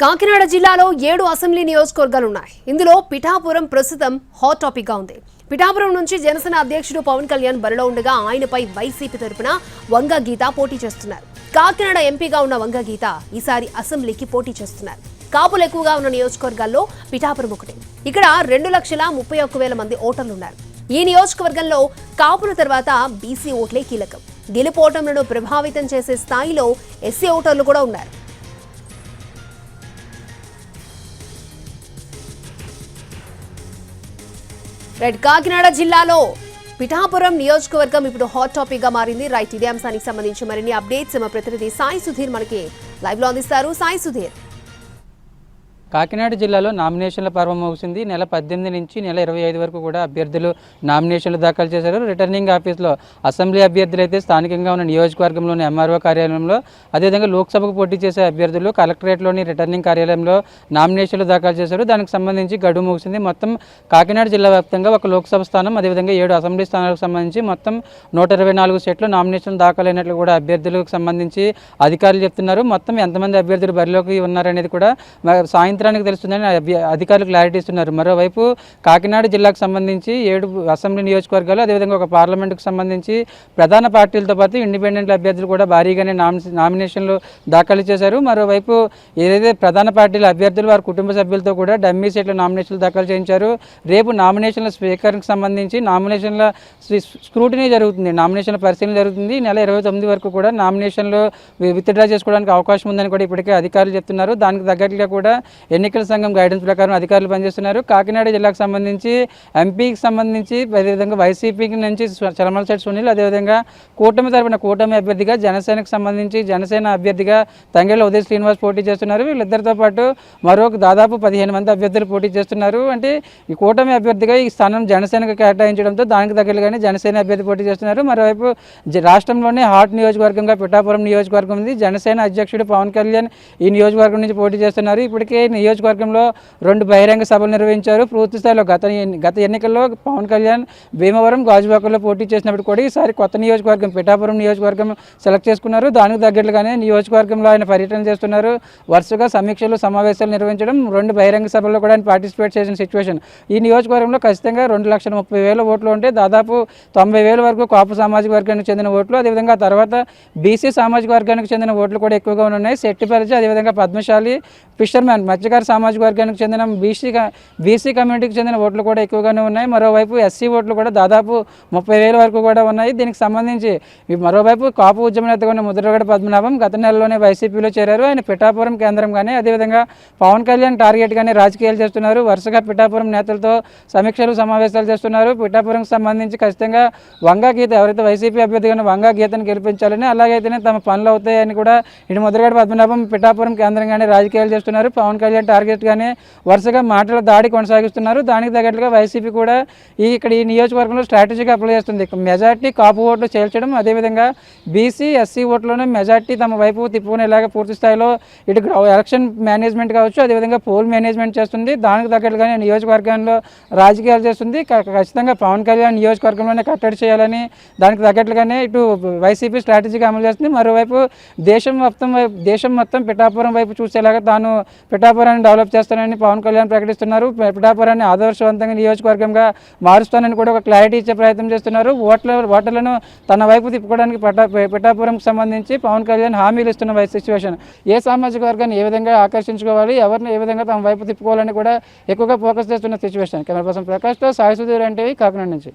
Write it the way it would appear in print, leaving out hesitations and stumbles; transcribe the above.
కాకినాడ జిల్లాలో 7 అసెంబ్లీ నియోజకవర్గాలు ఉన్నాయి. ఇందులో పిఠాపురం ప్రస్తుతం హాట్ టాపిక్ గా ఉంది. పిఠాపురం నుంచి జనసేన అధ్యక్షుడు పవన్ కళ్యాణ్ బరిలో ఉండగా ఆయనపై వైసీపీ తరపున వంగ గీత పోటీ చేస్తున్నారు. కాకినాడ ఎంపీగా ఉన్న వంగ గీత ఈసారి అసెంబ్లీకి పోటీ చేస్తున్నారు. కాపులు ఎక్కువగా ఉన్న నియోజకవర్గాల్లో పిఠాపురం ఒకటి. ఇక్కడ 2,31,000 మంది ఓటర్లు ఉన్నారు. ఈ నియోజకవర్గంలో కాపుల తర్వాత బీసీ ఓట్లే కీలకం. గెలుపోటములను ప్రభావితం చేసే స్థాయిలో ఎస్సీ ఓటర్లు కూడా ఉన్నారు. కాకినాడ జిల్లాలో పిఠాపురం నియోజకవర్గం ఇప్పుడు హాట్ టాపిక్ గా మారింది. ఇదే అంశానికి సంబంధించి మరిన్ని అప్డేట్స్ మా ప్రతినిధి సాయి సుధీర్ మనకి లైవ్ లో అందిస్తారు. సాయి సుధీర్, కాకినాడ జిల్లాలో నామినేషన్ల పర్వం ముగిసింది. నెల 18 నుంచి నెల 25 వరకు కూడా అభ్యర్థులు నామినేషన్లు దాఖలు చేశారు. రిటర్నింగ్ ఆఫీస్లో అసెంబ్లీ అభ్యర్థులు అయితే స్థానికంగా ఉన్న నియోజకవర్గంలోని ఎంఆర్ఓ కార్యాలయంలో, అదేవిధంగా లోక్సభకు పోటీ చేసే అభ్యర్థులు కలెక్టరేట్లోని రిటర్నింగ్ కార్యాలయంలో నామినేషన్లు దాఖలు చేశారు. దానికి సంబంధించి గడువు ముగిసింది. మొత్తం కాకినాడ జిల్లా వ్యాప్తంగా ఒక లోక్సభ స్థానం, అదేవిధంగా 7 అసెంబ్లీ స్థానాలకు సంబంధించి మొత్తం 124 సెట్లు నామినేషన్ దాఖలైనట్లు కూడా అభ్యర్థులకు సంబంధించి అధికారులు చెప్తున్నారు. మొత్తం ఎంతమంది అభ్యర్థులు బరిలోకి ఉన్నారనేది కూడా సాయంత్రానికి తెలుస్తుందని అధికారులు క్లారిటీ ఇస్తున్నారు. మరోవైపు కాకినాడ జిల్లాకు సంబంధించి 7 అసెంబ్లీ నియోజకవర్గాలు, అదేవిధంగా ఒక పార్లమెంటుకు సంబంధించి ప్రధాన పార్టీలతో పాటు ఇండిపెండెంట్ అభ్యర్థులు కూడా భారీగానే నామినేషన్లు దాఖలు చేశారు. మరోవైపు ఏదైతే ప్రధాన పార్టీల అభ్యర్థులు వారి కుటుంబ సభ్యులతో కూడా డమ్మీ సీట్ల నామినేషన్లు దాఖలు చేయించారు. రేపు నామినేషన్ల స్వీకరణకు సంబంధించి నామినేషన్ల స్క్రూటినీ జరుగుతుంది, నామినేషన్ల పరిశీలన జరుగుతుంది. నెల 29 వరకు కూడా నామినేషన్లు విత్డ్రా చేసుకోవడానికి అవకాశం ఉందని కూడా ఇప్పటికే అధికారులు చెప్తున్నారు. దానికి తగ్గట్టుగా కూడా ఎన్నికల సంఘం గైడెన్స్ ప్రకారం అధికారులు పనిచేస్తున్నారు. కాకినాడ జిల్లాకు సంబంధించి ఎంపీకి సంబంధించి అదేవిధంగా వైసీపీకి నుంచి చలమలశెట్టి సునీల్, అదేవిధంగా కూటమి తరపున కూటమి అభ్యర్థిగా జనసేనకు సంబంధించి జనసేన అభ్యర్థిగా తంగెళ్ళ ఉదయ్ శ్రీనివాస్ పోటీ చేస్తున్నారు. వీళ్ళిద్దరితో పాటు మరొక దాదాపు 15 మంది అభ్యర్థులు పోటీ చేస్తున్నారు. అంటే ఈ కూటమి అభ్యర్థిగా ఈ స్థానం జనసేనకు కేటాయించడంతో దానికి తగ్గట్టుగానే జనసేన అభ్యర్థి పోటీ చేస్తున్నారు. మరోవైపు రాష్ట్రంలోనే హాట్ నియోజకవర్గంగా పిఠాపురం నియోజకవర్గం ఉంది. జనసేన అధ్యక్షుడు పవన్ కళ్యాణ్ ఈ నియోజకవర్గం నుంచి పోటీ చేస్తున్నారు. ఇప్పటికే నియోజకవర్గంలో 2 బహిరంగ సభలు నిర్వహించారు. పూర్తి స్థాయిలో గత ఎన్నికల్లో పవన్ కళ్యాణ్ భీమవరం, గాజువాకలో పోటీ చేసినప్పుడు కూడా ఈసారి కొత్త నియోజకవర్గం పిఠాపురం నియోజకవర్గం సెలెక్ట్ చేసుకున్నారు. దానికి తగ్గట్టుగానే నియోజకవర్గంలో ఆయన పర్యటన చేస్తున్నారు. వరుసగా సమీక్షలు, సమావేశాలు నిర్వహించడం, 2 బహిరంగ సభల్లో కూడా ఆయన పార్టిసిపేట్ చేసిన సిచ్యువేషన్. ఈ నియోజకవర్గంలో ఖచ్చితంగా 2,30,000 ఓట్లు ఉంటే దాదాపు 90,000 వరకు కాపు సామాజిక వర్గానికి చెందిన ఓట్లు, అదేవిధంగా తర్వాత బీసీ సామాజిక వర్గానికి చెందిన ఓట్లు కూడా ఎక్కువగా ఉన్నాయి. శెట్టిపరిచి, అదేవిధంగా పద్మశాలి, ఫిషర్మ్యాన్, మత్స్యకార సామాజిక వర్గానికి చెందిన బీసీ కమ్యూనిటీకి చెందిన ఓట్లు కూడా ఎక్కువగానే ఉన్నాయి. మరోవైపు ఎస్సీ ఓట్లు కూడా దాదాపు 30,000 వరకు కూడా ఉన్నాయి. దీనికి సంబంధించి మరోవైపు కాపు ఉద్యమ నేతగా ఉన్న ముద్రగడ పద్మనాభం గత నెలలోనే వైసీపీలో చేరారు. ఆయన పిఠాపురం కేంద్రంగానే, అదేవిధంగా పవన్ కళ్యాణ్ టార్గెట్గానే రాజకీయాలు చేస్తున్నారు. వరుసగా పిఠాపురం నేతలతో సమీక్షలు, సమావేశాలు చేస్తున్నారు. పిఠాపురంకి సంబంధించి ఖచ్చితంగా వంగా గీత, ఎవరైతే వైసీపీ అభ్యర్థిగా వంగా గీతను గెలిపించాలని, అలాగైతేనే తమ పనులు అవుతాయని కూడా ఇటు ముద్రగడ పద్మనాభం పిఠాపురం కేంద్రంగానే రాజకీయాలు చేస్తున్నారు. పవన్ కళ్యాణ్ టార్గెట్గానే వరుసగా మాటల దాడి కొనసాగిస్తున్నారు. దానికి తగ్గట్టుగా వైసీపీ కూడా ఇక్కడ ఈ నియోజకవర్గంలో స్ట్రాటజీగా అప్లై చేస్తుంది. మెజార్టీ కాపు ఓట్లు చేల్చడం, అదేవిధంగా బీసీ, ఎస్సీ ఓట్లోనే మెజార్టీ తమ వైపు తిప్పుకునేలాగా పూర్తి స్థాయిలో ఇటు ఎలక్షన్ మేనేజ్మెంట్ కావచ్చు, అదేవిధంగా పోల్ మేనేజ్మెంట్ చేస్తుంది. దానికి తగ్గట్టుగానే నియోజకవర్గంలో రాజకీయాలు చేస్తుంది. ఖచ్చితంగా పవన్ కళ్యాణ్ నియోజకవర్గంలోనే కట్టడి చేయాలని దానికి తగ్గట్టుగానే ఇటు వైసీపీ స్ట్రాటజీగా అమలు చేస్తుంది. మరోవైపు దేశం మొత్తం పిఠాపురం వైపు చూసేలాగా తాను పిఠాపురాన్ని డెవలప్ చేస్తానని పవన్ కళ్యాణ్ ప్రకటిస్తున్నారు. పిఠాపురాన్ని ఆదర్శవంతంగా నియోజకవర్గంగా మారుస్తానని కూడా ఒక క్లారిటీ ఇచ్చే ప్రయత్నం చేస్తున్నారు. ఓటర్లను తన వైపు తిప్పుకోవడానికి పిఠాపురంకి సంబంధించి పవన్ కళ్యాణ్ హామీలు ఇస్తున్న సిచ్యువేషన్. ఏ సామాజిక వర్గాన్ని ఏ విధంగా ఆకర్షించుకోవాలి, ఎవరిని ఏ విధంగా తమ వైపు తిప్పుకోవాలని కూడా ఎక్కువగా ఫోకస్ చేస్తున్న సిచ్యువేషన్. కెమెరా పర్సన్ ప్రకాష్తో సాయి సుధీర్, కాకినాడ నుంచి.